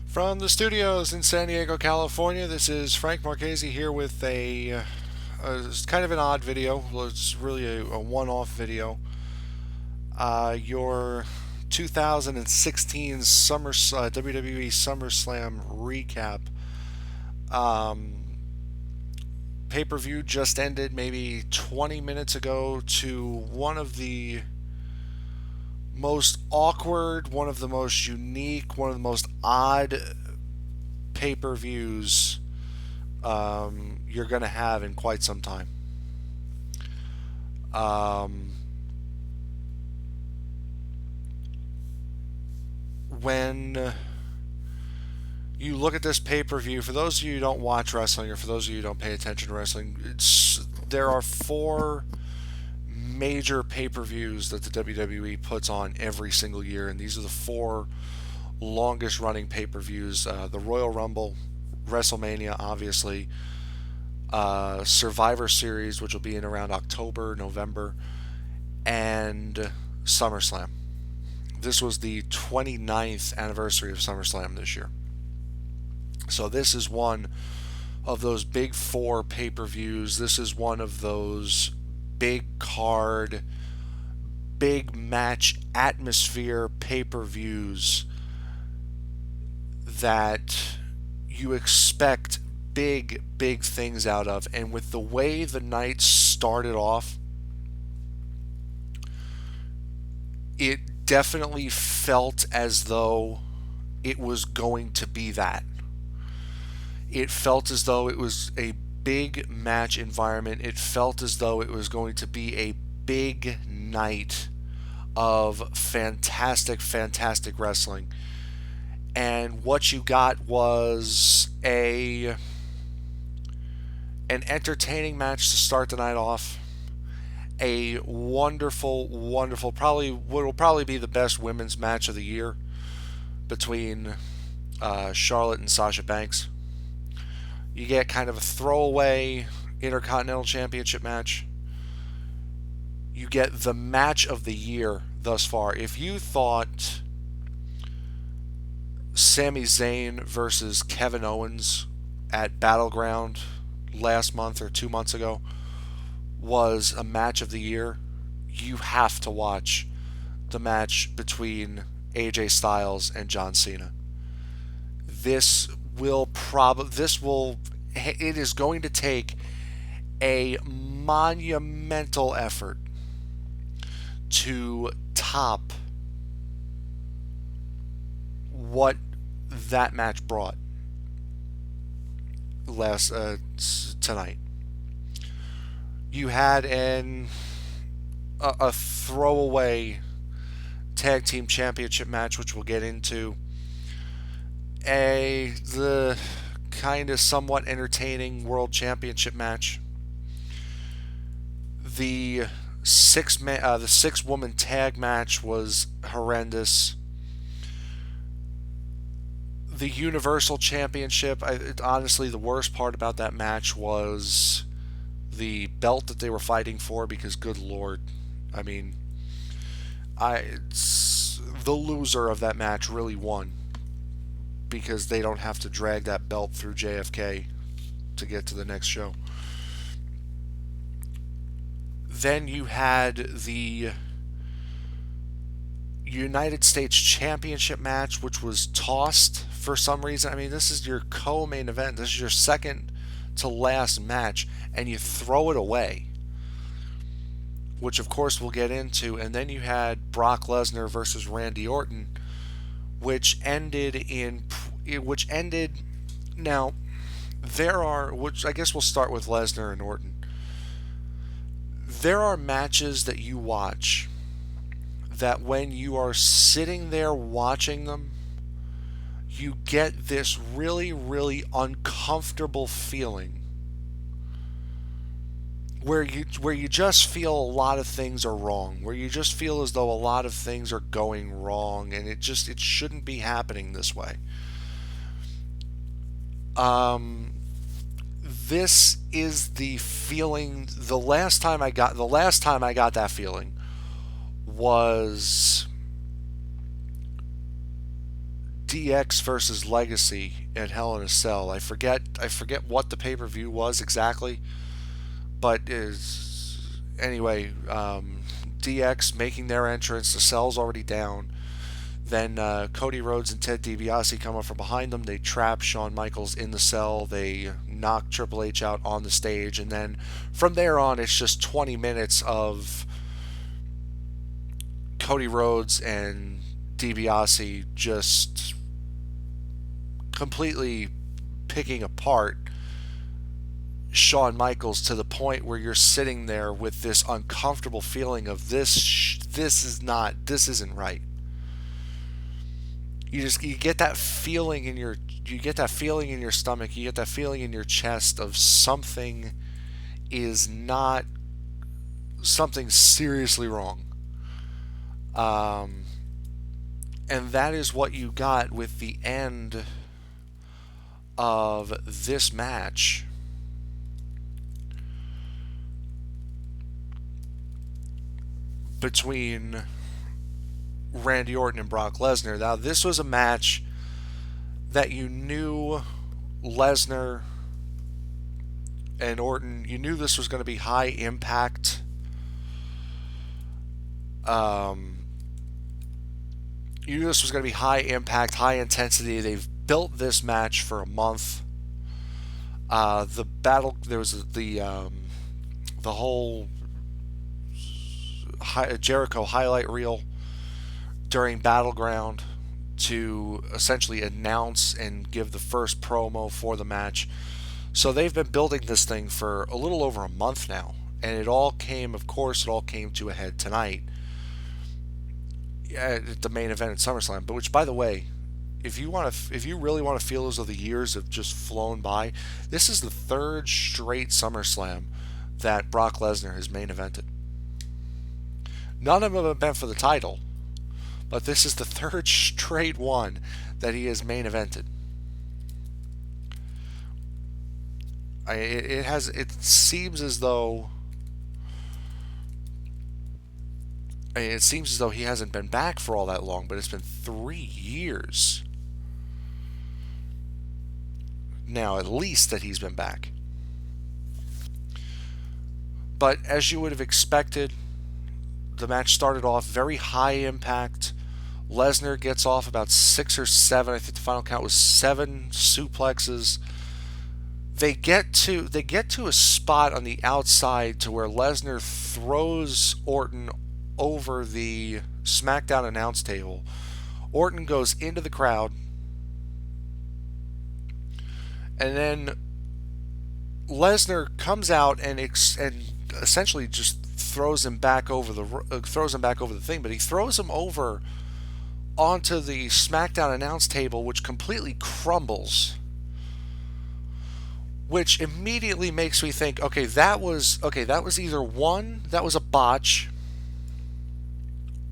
From the studios in San Diego, California, this is Frank Marchese here with it's kind of an odd video. Well, it's really a one-off video. Your 2016 WWE SummerSlam recap. Um, Pay-per-view just ended maybe 20 minutes ago to one of the most awkward, one of the most unique, one of the most odd pay-per-views you're going to have in quite some time. Um, when you look at this pay-per-view, for those of you who don't watch wrestling, or for those of you who don't pay attention to wrestling, there are four major pay-per-views that the WWE puts on every single year, and these are the four longest running pay-per-views: the Royal Rumble, WrestleMania, obviously, Survivor Series, which will be in around October, November, and SummerSlam. This was the 29th anniversary of SummerSlam this year. So this is one of those big four pay-per-views. This is one of those big card, big match atmosphere pay-per-views that you expect big things out of. And with the way the night started off, it definitely felt as though it was going to be that. It felt as though it was a big match environment. It felt as though it was going to be a big night of fantastic wrestling. And what you got was an entertaining match to start the night off. A wonderful, probably what will probably be the best women's match of the year between Charlotte and Sasha Banks. You get kind of a throwaway Intercontinental Championship match. You get the match of the year thus far. If you thought Sami Zayn versus Kevin Owens at Battleground last month or 2 months ago was a match of the year, you have to watch the match between AJ Styles and John Cena. It is going to take a monumental effort to top what that match brought last tonight. You had a throwaway tag team championship match, which we'll get into. The kind of somewhat entertaining world championship match. The six woman tag match was horrendous. The Universal Championship, honestly, the worst part about that match was the belt that they were fighting for, because good lord, I mean, the loser of that match really won, because they don't have to drag that belt through JFK to get to the next show. Then you had the United States Championship match, which was tossed for some reason. I mean, this is your co-main event. This is your second to last match, and you throw it away, which of course we'll get into. And then you had Brock Lesnar versus Randy Orton, which ended now, which I guess we'll start with Lesnar and Orton. There are matches that you watch that when you are sitting there watching them, you get this really uncomfortable feeling where you just feel a lot of things are wrong, where you just feel as though a lot of things are going wrong, and it shouldn't be happening this way. This is the feeling. The last time I got that feeling was DX versus Legacy at Hell in a Cell. I forget what the pay-per-view was exactly, but is anyway. DX making their entrance. The Cell's already down. Then Cody Rhodes and Ted DiBiase come up from behind them. They trap Shawn Michaels in the Cell. They knock Triple H out on the stage, and then from there on, it's just 20 minutes of Cody Rhodes and DiBiase just completely picking apart Shawn Michaels to the point where you're sitting there with this uncomfortable feeling of this isn't right. You get that feeling in your stomach, you get that feeling in your chest of something seriously wrong. And that is what you got with the end of this match. Between Randy Orton and Brock Lesnar. Now, this was a match that you knew Lesnar and Orton, you knew this was going to be high impact. You knew this was going to be high impact, high intensity. They've built this match for a month. The battle, there was the whole Jericho highlight reel during Battleground to essentially announce and give the first promo for the match. So they've been building this thing for a little over a month now, and it all came to a head tonight at the main event at SummerSlam. But which, by the way, if you really want to feel as though the years have just flown by, this is the third straight SummerSlam that Brock Lesnar has main evented. None of them have been for the title, but this is the third straight one that he has main evented. It seems as though he hasn't been back for all that long, but it's been 3 years now, at least, that he's been back. But as you would have expected, the match started off very high impact. Lesnar gets off about 6 or 7. I think the final count was 7 suplexes. They get to a spot on the outside to where Lesnar throws Orton over the SmackDown announce table. Orton goes into the crowd, and then Lesnar comes out and essentially just throws him back over the thing, but he throws him over onto the SmackDown announce table, which completely crumbles. Which immediately makes me think, that was either one, that was a botch,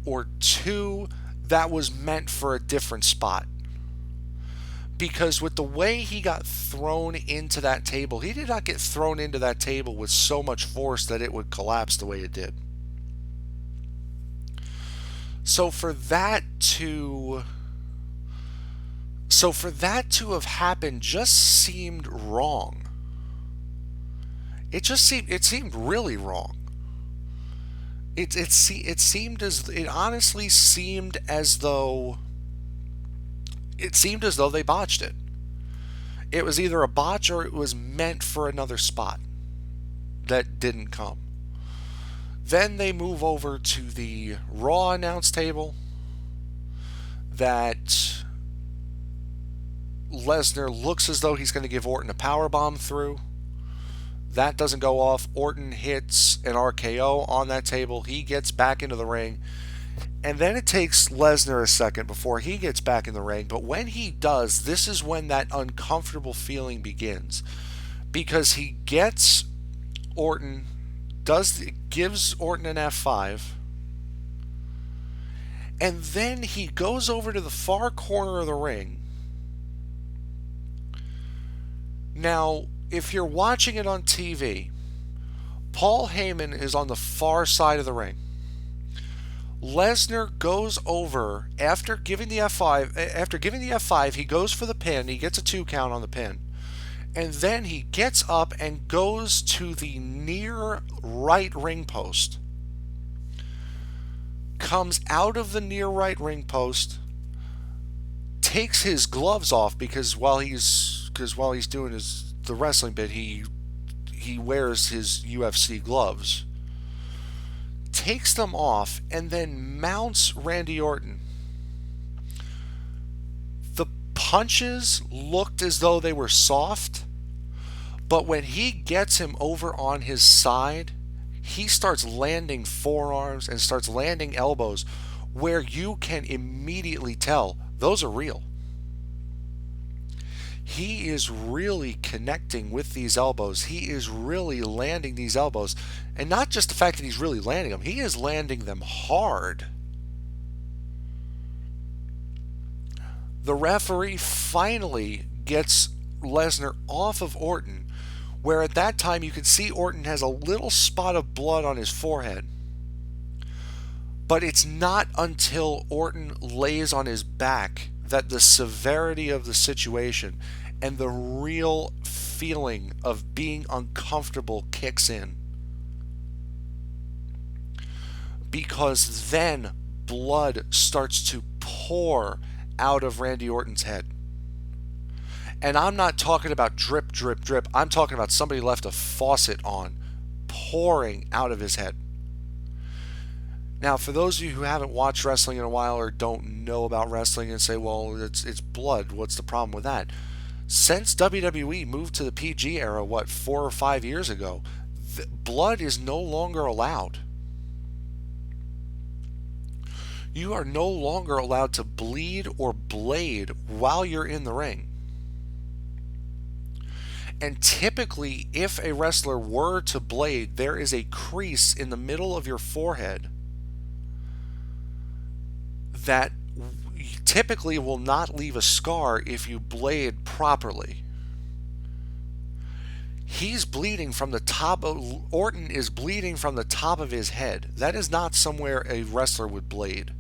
or 2, that was meant for a different spot. Because with the way he got thrown into that table, he did not get thrown into that table with so much force that it would collapse the way it did. So for that to have happened just seemed wrong. It seemed really wrong. It honestly seemed as though they botched it. It was either a botch or it was meant for another spot that didn't come. Then they move over to the Raw announce table that Lesnar looks as though he's going to give Orton a powerbomb through. That doesn't go off. Orton hits an RKO on that table. He gets back into the ring. And then it takes Lesnar a second before he gets back in the ring. But when he does, this is when that uncomfortable feeling begins. Because he gets Orton, gives Orton an F5. And then he goes over to the far corner of the ring. Now, if you're watching it on TV, Paul Heyman is on the far side of the ring. Lesnar goes over after giving the F5. After giving the F5, he goes for the pin. He gets a 2 count on the pin. And then he gets up and goes to the near right ring post. Comes out of the near right ring post, takes his gloves off because while he's doing the wrestling bit, he wears his UFC gloves. Takes them off and then mounts Randy Orton. The punches looked as though they were soft, but when he gets him over on his side, he starts landing forearms and starts landing elbows where you can immediately tell those are real. He is really connecting with these elbows. He is really landing these elbows. And not just the fact that he's really landing them, he is landing them hard. The referee finally gets Lesnar off of Orton, where at that time you can see Orton has a little spot of blood on his forehead. But it's not until Orton lays on his back that the severity of the situation and the real feeling of being uncomfortable kicks in. Because then blood starts to pour out of Randy Orton's head. And I'm not talking about drip, drip, drip. I'm talking about somebody left a faucet on, pouring out of his head. Now, for those of you who haven't watched wrestling in a while or don't know about wrestling and say, well, it's blood, what's the problem with that? Since WWE moved to the PG era, 4 or 5 years ago, blood is no longer allowed. You are no longer allowed to bleed or blade while you're in the ring. And typically, if a wrestler were to blade, there is a crease in the middle of your forehead that typically will not leave a scar if you blade properly. He's bleeding from the top of, Orton is bleeding from the top of his head. That is not somewhere a wrestler would blade.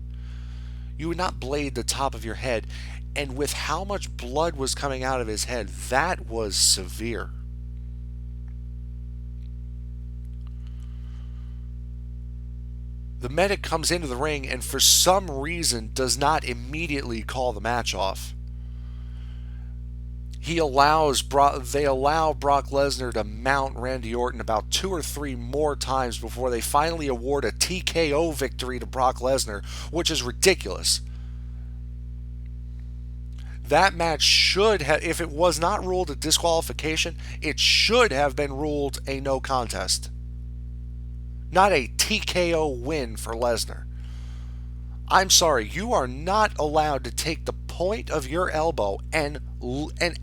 You would not blade the top of your head. And with how much blood was coming out of his head, that was severe. The medic comes into the ring and for some reason does not immediately call the match off. They allow Brock Lesnar to mount Randy Orton about 2 or 3 more times before they finally award a TKO victory to Brock Lesnar, which is ridiculous. That match should have, if it was not ruled a disqualification, it should have been ruled a no contest. Not a TKO win for Lesnar. I'm sorry, you are not allowed to take the point of your elbow and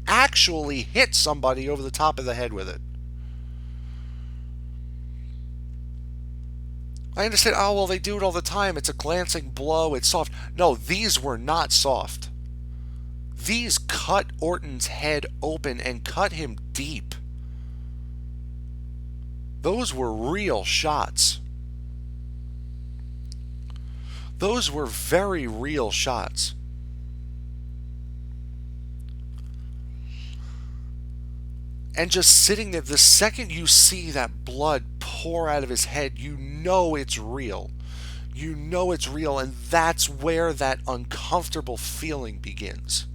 actually hit somebody over the top of the head with it. I understand, oh, well, they do it all the time. It's a glancing blow. It's soft. No, these were not soft. These cut Orton's head open and cut him deep. Those were real shots. Those were very real shots. And just sitting there, the second you see that blood pour out of his head, you know it's real. You know it's real, and that's where that uncomfortable feeling begins.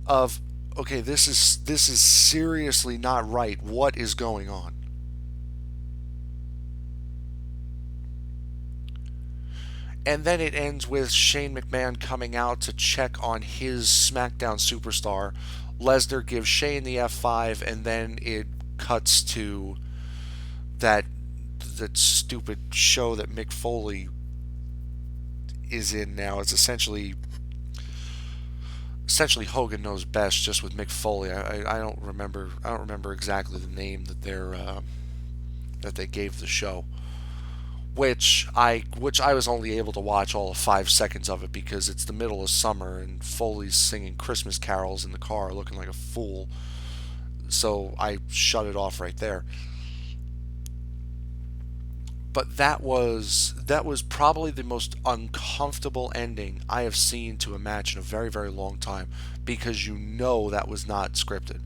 Of, okay, this is seriously not right. What is going on? And then it ends with Shane McMahon coming out to check on his SmackDown superstar. Lesnar gives Shane the F5, and then it cuts to that stupid show that Mick Foley is in now. It's essentially Hogan Knows Best, just with Mick Foley. I don't remember exactly the name that they gave the show. Which I was only able to watch all of 5 seconds of it because it's the middle of summer and Foley's singing Christmas carols in the car looking like a fool. So I shut it off right there. But that was probably the most uncomfortable ending I have seen to a match in a very, very long time, because you know that was not scripted.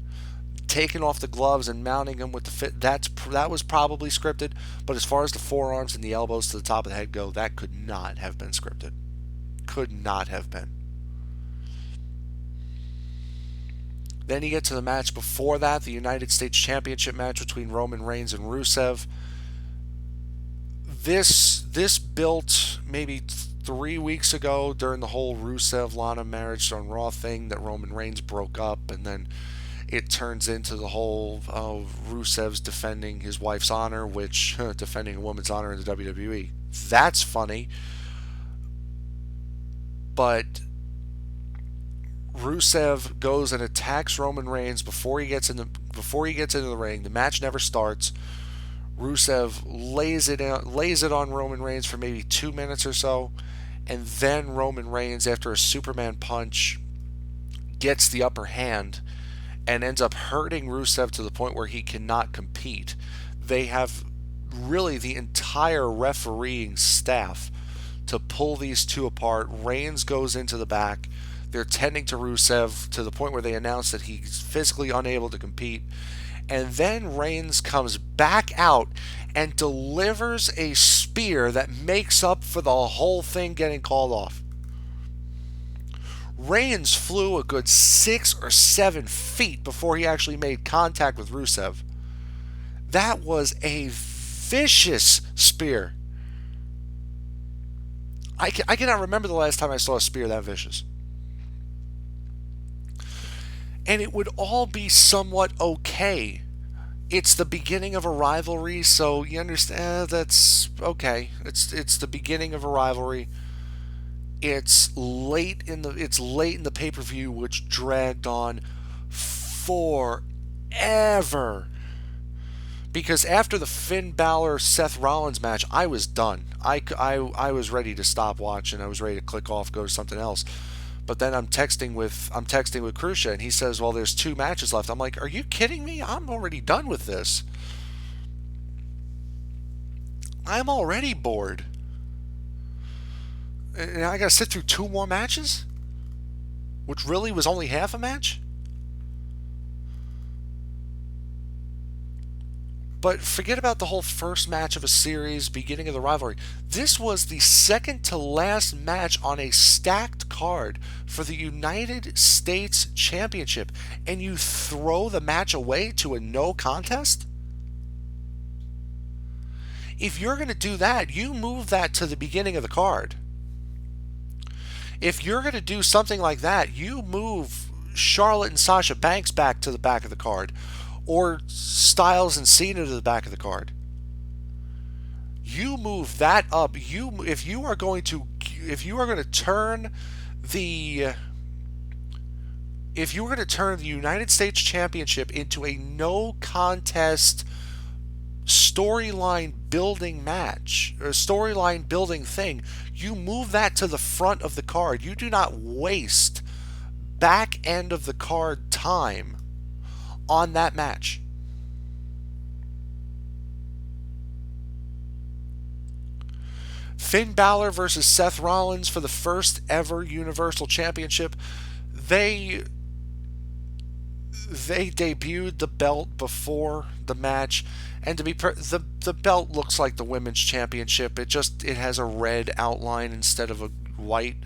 Taking off the gloves and mounting them with the fit, that was probably scripted. But as far as the forearms and the elbows to the top of the head go, that could not have been scripted. Could not have been. Then you get to the match before that, the United States Championship match between Roman Reigns and Rusev. This built maybe 3 weeks ago during the whole Rusev Lana marriage on Raw thing that Roman Reigns broke up, and then it turns into the whole Rusev's defending his wife's honor, which defending a woman's honor in the WWE. That's funny, but Rusev goes and attacks Roman Reigns before he gets into the ring. The match never starts. Rusev lays it on Roman Reigns for maybe 2 minutes or so, and then Roman Reigns, after a Superman punch, gets the upper hand and ends up hurting Rusev to the point where he cannot compete. They have really the entire refereeing staff to pull these two apart. Reigns goes into the back. They're tending to Rusev to the point where they announce that he's physically unable to compete. And then Reigns comes back out and delivers a spear that makes up for the whole thing getting called off. Reigns flew a good 6 or 7 feet before he actually made contact with Rusev. That was a vicious spear. I cannot remember the last time I saw a spear that vicious. And it would all be somewhat okay. It's the beginning of a rivalry, so you understand that's okay. It's the beginning of a rivalry. It's late in the pay-per-view, which dragged on forever. Because after the Finn Balor Seth Rollins match, I was done. I was ready to stop watching. I was ready to click off, go to something else. But then I'm texting with Krusha, and he says, "Well, there's 2 matches left." I'm like, "Are you kidding me? I'm already done with this. I'm already bored. And I got to sit through 2 more matches, which really was only half a match." But forget about the whole first match of a series, beginning of the rivalry. This was the second to last match on a stacked card for the United States Championship, and you throw the match away to a no contest? If you're going to do that, you move that to the beginning of the card. If you're going to do something like that, you move Charlotte and Sasha Banks back to the back of the card, or Styles and Cena to the back of the card. You move that up. If you are going to turn the United States Championship into a no contest storyline building match, or storyline building thing, you move that to the front of the card. You do not waste back end of the card time on that match. Finn Balor versus Seth Rollins for the first ever Universal Championship. They debuted the belt before the match, and the belt looks like the Women's Championship. It has a red outline instead of a white.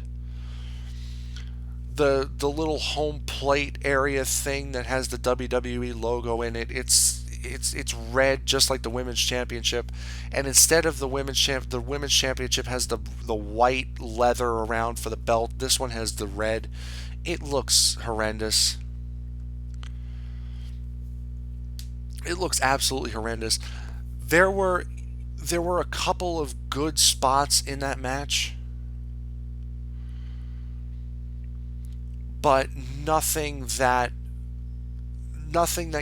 The little home plate area thing that has the WWE logo in it, it's red, just like the Women's Championship, and instead of the Women's Championship has the white leather around for the belt. This one has the red. It looks horrendous. It looks absolutely horrendous. There were a couple of good spots in that match, but nothing that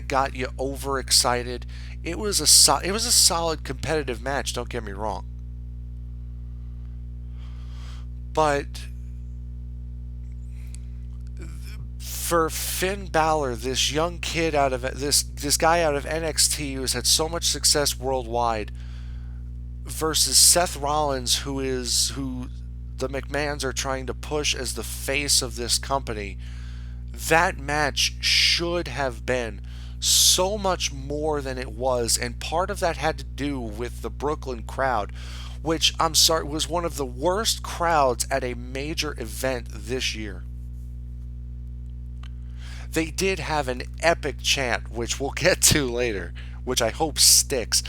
got you overexcited. It was a solid competitive match, don't get me wrong. But for Finn Balor, this young kid this guy out of NXT who's had so much success worldwide, versus Seth Rollins, who the McMahons are trying to push as the face of this company. That match should have been so much more than it was, and part of that had to do with the Brooklyn crowd, which, I'm sorry, was one of the worst crowds at a major event this year. They did have an epic chant, which we'll get to later, which I hope sticks,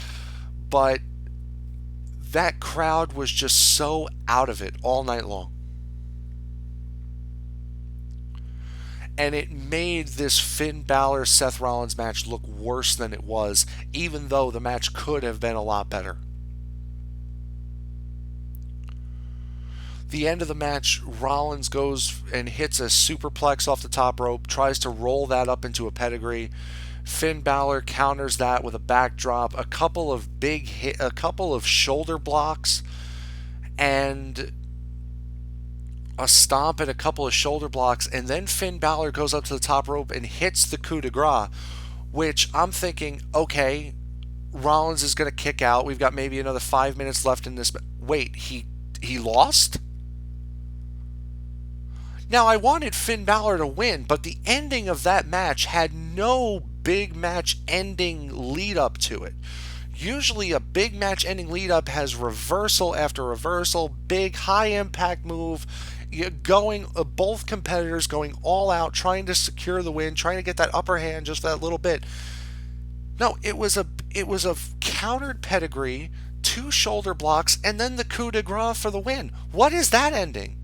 but that crowd was just so out of it all night long. And it made this Finn Balor Seth Rollins match look worse than it was, even though the match could have been a lot better. The end of the match, Rollins goes and hits a superplex off the top rope, tries to roll that up into a pedigree. Finn Balor counters that with a backdrop, a couple of shoulder blocks, and a stomp and a couple of shoulder blocks, and then Finn Balor goes up to the top rope and hits the coup de grace, which I'm thinking, okay, Rollins is going to kick out. We've got maybe another 5 minutes left in this. Wait, he lost? Now, I wanted Finn Balor to win, but the ending of that match had no big match ending lead up to it. Usually, a big match ending lead up has reversal after reversal, big high impact move, both competitors going all out, trying to secure the win, trying to get that upper hand just that little bit. No, it was a countered pedigree, two shoulder blocks, and then the coup de grace for the win. What is that ending?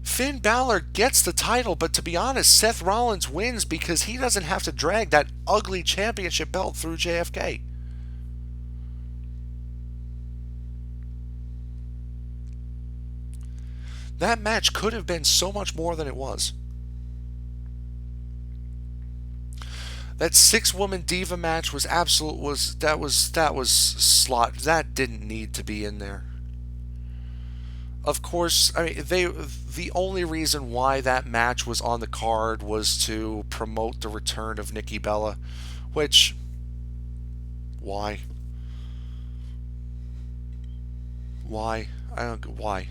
Finn Balor gets the title, but to be honest, Seth Rollins wins because he doesn't have to drag that ugly championship belt through JFK. That match could have been so much more than it was. That six-woman diva match was slot. That didn't need to be in there. Of course, I mean the only reason why that match was on the card was to promote the return of Nikki Bella, which why? Why? I don't why.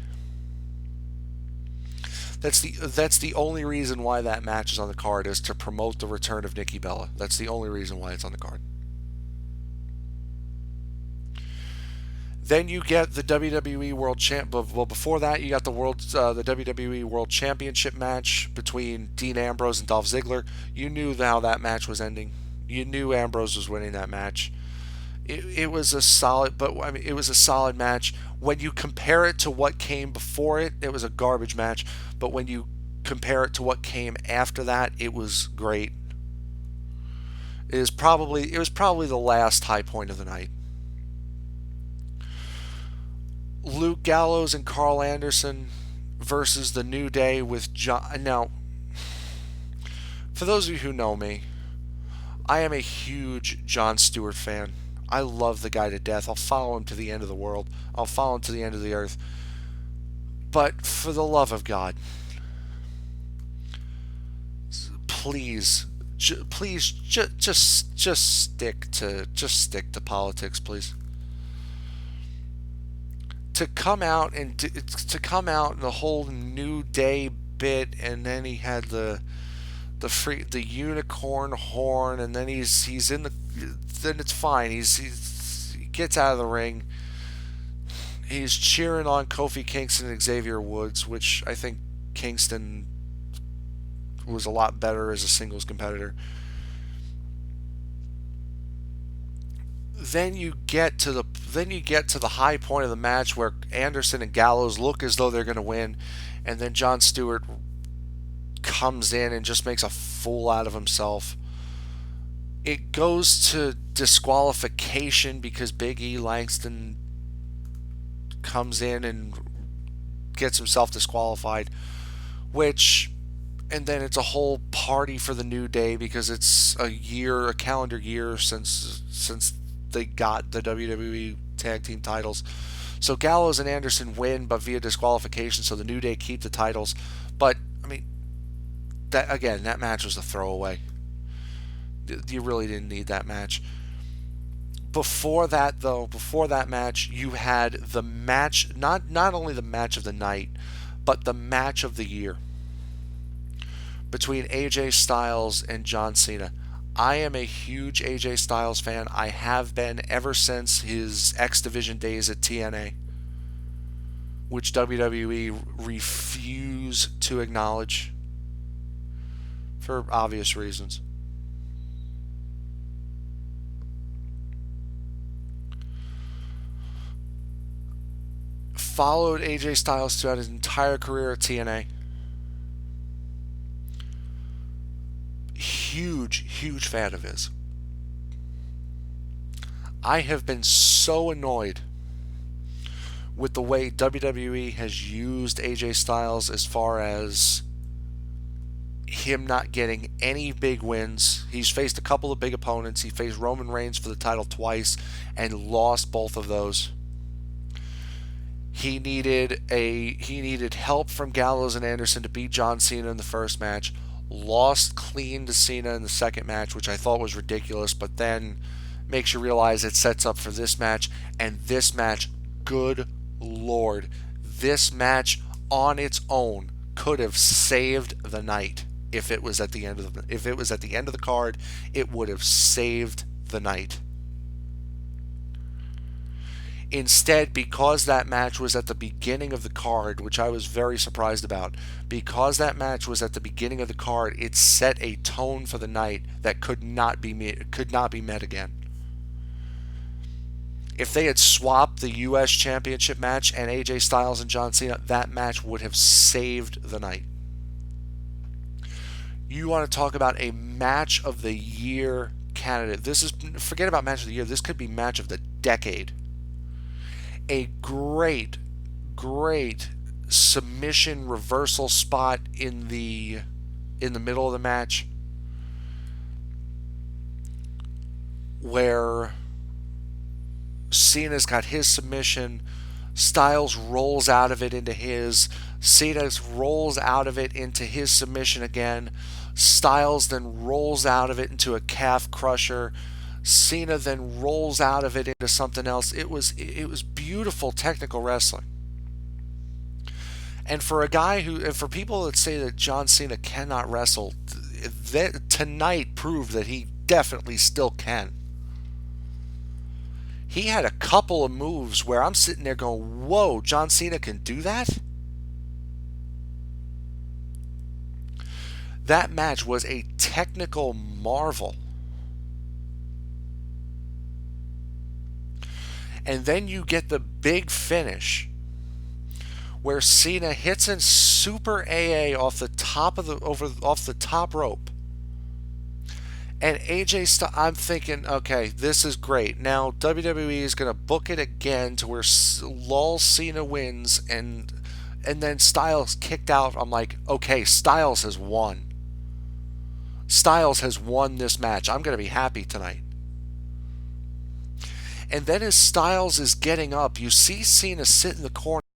That's the only reason why that match is on the card, is to promote the return of Nikki Bella. That's the only reason why it's on the card. Then you get the WWE World Champ. Well, before that, you got the WWE World Championship match between Dean Ambrose and Dolph Ziggler. You knew how that match was ending. You knew Ambrose was winning that match. It was a solid, but I mean, it was a solid match. When you compare it to what came before it, it was a garbage match. But when you compare it to what came after that, it was great. It was probably the last high point of the night. Luke Gallows and Carl Anderson versus the New Day with John. Now, for those of you who know me, I am a huge Jon Stewart fan. I love the guy to death. I'll follow him to the end of the world. I'll follow him to the end of the earth. But for the love of God, please, just stick to politics, please. To come out in the whole New Day bit, and then he had the unicorn horn, and then he's in the then it's fine. He gets out of the ring. He's cheering on Kofi Kingston and Xavier Woods, which I think Kingston was a lot better as a singles competitor. Then you get to the high point of the match where Anderson and Gallows look as though they're going to win, and then Jon Stewart comes in and just makes a fool out of himself. It goes to disqualification because Big E Langston comes in and gets himself disqualified, and then it's a whole party for the New Day because it's a calendar year since they got the WWE Tag Team titles. So Gallows and Anderson win, but via disqualification, so the New Day keep the titles. But, I mean, that match was a throwaway. You really didn't need that match. Before that, though, before that match, you had the match, not only the match of the night, but the match of the year between AJ Styles and John Cena. I am a huge AJ Styles fan. I have been ever since his X Division days at TNA, which WWE refused to acknowledge for obvious reasons. Followed AJ Styles throughout his entire career at TNA. Huge fan of his. I have been so annoyed with the way WWE has used AJ Styles as far as him not getting any big wins. He's faced a couple of big opponents. He faced Roman Reigns for the title twice and lost both of those. He needed help from Gallows and Anderson to beat John Cena in the first match. Lost clean to Cena in the second match, which I thought was ridiculous, but then makes you realize it sets up for this match. And this match, good Lord, this match on its own could have saved the night. If it was at the end of the card, it would have saved the night. Instead, because that match was at the beginning of the card, which I was very surprised about, because that match was at the beginning of the card, it set a tone for the night that could not be met again. If they had swapped the U.S. Championship match and AJ Styles and John Cena, that match would have saved the night. You want to talk about a match of the year candidate. Forget about match of the year. This could be match of the decade. A great submission reversal spot in the middle of the match where Cena's got his submission, Styles rolls out of it into his, Cena rolls out of it into his submission again, Styles then rolls out of it into a calf crusher, Cena then rolls out of it into something else. It was beautiful technical wrestling. And for people that say that John Cena cannot wrestle, tonight proved that he definitely still can. He had a couple of moves where I'm sitting there going, whoa, John Cena can do that? That match was a technical marvel. And then you get the big finish where Cena hits a super AA off the top rope. And I'm thinking, okay, this is great. Now WWE is going to book it again to where Cena wins and then Styles kicked out. I'm like, okay, Styles has won. Styles has won this match. I'm going to be happy tonight. And then as Styles is getting up, you see Cena sit in the corner